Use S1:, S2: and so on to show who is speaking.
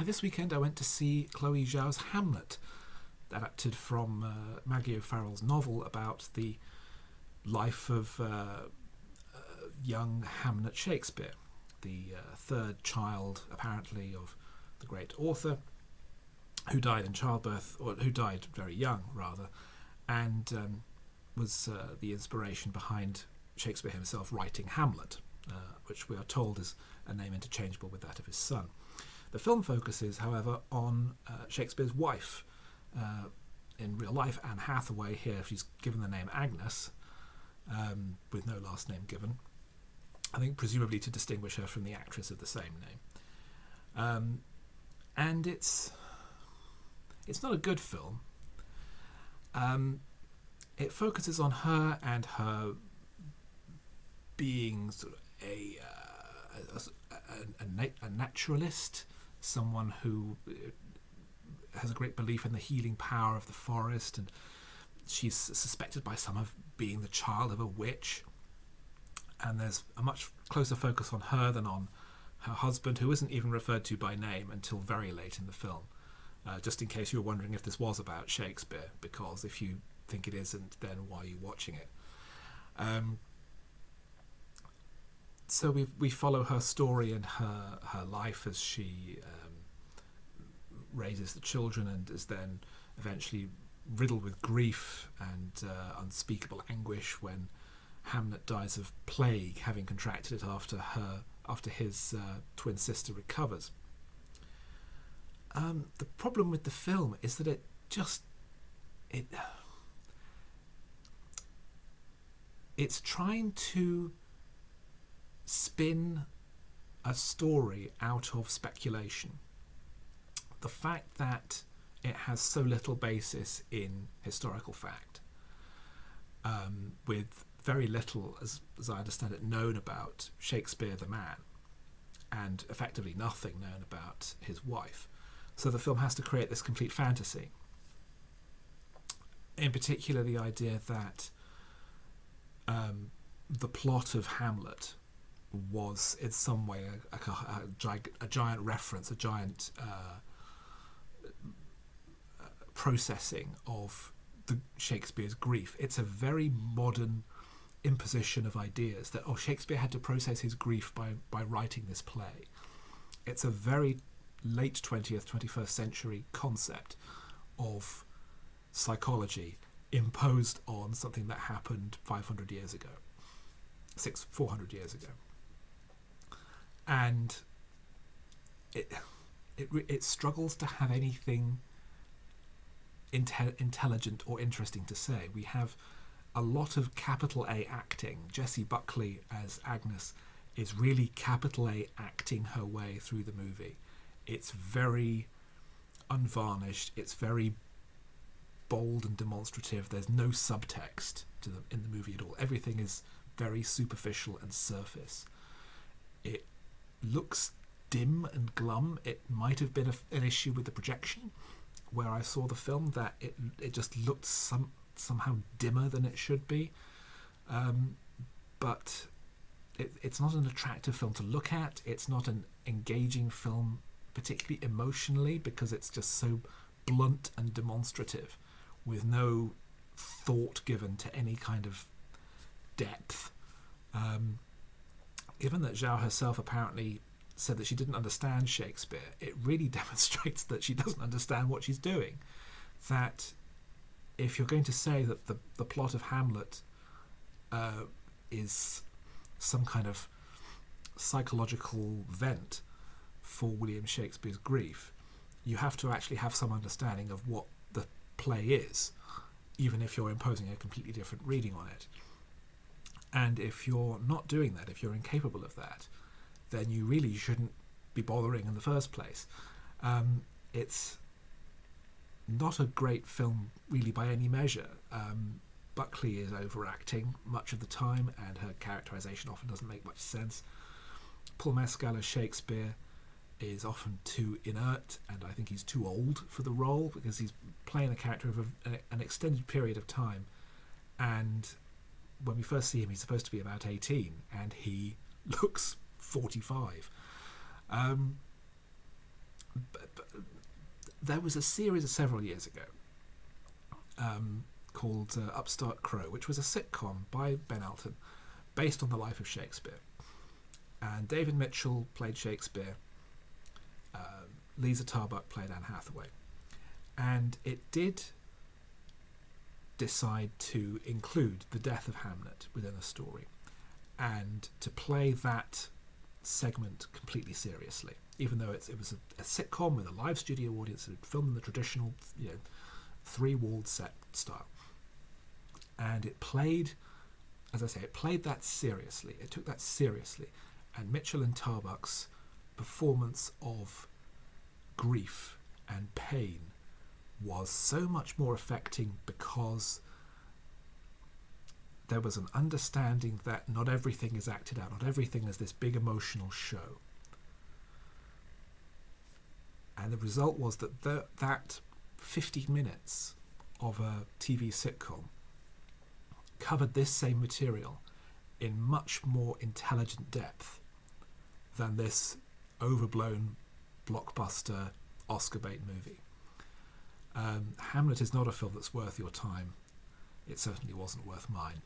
S1: This weekend I went to see Chloé Zhao's Hamnet, adapted from Maggie O'Farrell's novel about the life of young Hamnet Shakespeare, the third child, apparently, of the great author, who died in childbirth, or who died very young, rather, and was the inspiration behind Shakespeare himself writing Hamlet, which we are told is a name interchangeable with that of his son. The film focuses, however, on Shakespeare's wife. In real life, Anne Hathaway. Here she's given the name Agnes, with no last name given. I think presumably to distinguish her from the actress of the same name. And it's not a good film. It focuses on her and her being sort of a naturalist, someone who has a great belief in the healing power of the forest, and she's suspected by some of being the child of a witch. And there's a much closer focus on her than on her husband, who isn't even referred to by name until very late in the film. Just in case you're wondering if this was about Shakespeare, because if you think it isn't, then why are you watching it? So we follow her story and her life as she raises the children and is then eventually riddled with grief and unspeakable anguish when Hamnet dies of plague, having contracted it after his twin sister recovers. The problem with the film is that it's trying to spin a story out of speculation. The fact that it has so little basis in historical fact, with very little, as I understand it, known about Shakespeare the man, and effectively nothing known about his wife. So the film has to create this complete fantasy. In particular, the idea that the plot of Hamlet was in some way a giant reference, a giant processing of Shakespeare's grief. It's a very modern imposition of ideas that Shakespeare had to process his grief by writing this play. It's a very late 20th, 21st century concept of psychology imposed on something that happened 500 years ago, 400 years ago. And it struggles to have anything intelligent or interesting to say. We have a lot of capital A acting. Jessie Buckley as Agnes is really capital A acting her way through the movie. It's very unvarnished. It's very bold and demonstrative. There's no subtext in the movie at all. Everything is very superficial and surface. It looks dim and glum. It might have been an issue with the projection where I saw the film, that it just looked somehow dimmer than it should be. But it's not an attractive film to look at. It's not an engaging film, particularly emotionally, because it's just so blunt and demonstrative with no thought given to any kind of depth. Given that Zhao herself apparently said that she didn't understand Shakespeare, it really demonstrates that she doesn't understand what she's doing. That if you're going to say that the plot of Hamlet is some kind of psychological vent for William Shakespeare's grief, you have to actually have some understanding of what the play is, even if you're imposing a completely different reading on it. And if you're not doing that, if you're incapable of that, then you really shouldn't be bothering in the first place. It's not a great film, really, by any measure. Buckley is overacting much of the time, and her characterization often doesn't make much sense. Paul Mescal as Shakespeare is often too inert, and I think he's too old for the role, because he's playing a character of an extended period of time, and when we first see him, he's supposed to be about 18, and he looks 45. but there was a series several years ago called Upstart Crow, which was a sitcom by Ben Elton based on the life of Shakespeare. And David Mitchell played Shakespeare. Lisa Tarbuck played Anne Hathaway. And it did decide to include the death of Hamnet within a story and to play that segment completely seriously, even though it was a sitcom with a live studio audience that had filmed in the traditional, three-walled set style. And it played, as I say, it played that seriously. It took that seriously. And Mitchell and Tarbuck's performance of grief and pain was so much more affecting because there was an understanding that not everything is acted out, not everything is this big emotional show. And the result was that that 50 minutes of a TV sitcom covered this same material in much more intelligent depth than this overblown blockbuster Oscar bait movie. Hamlet is not a film that's worth your time. It certainly wasn't worth mine.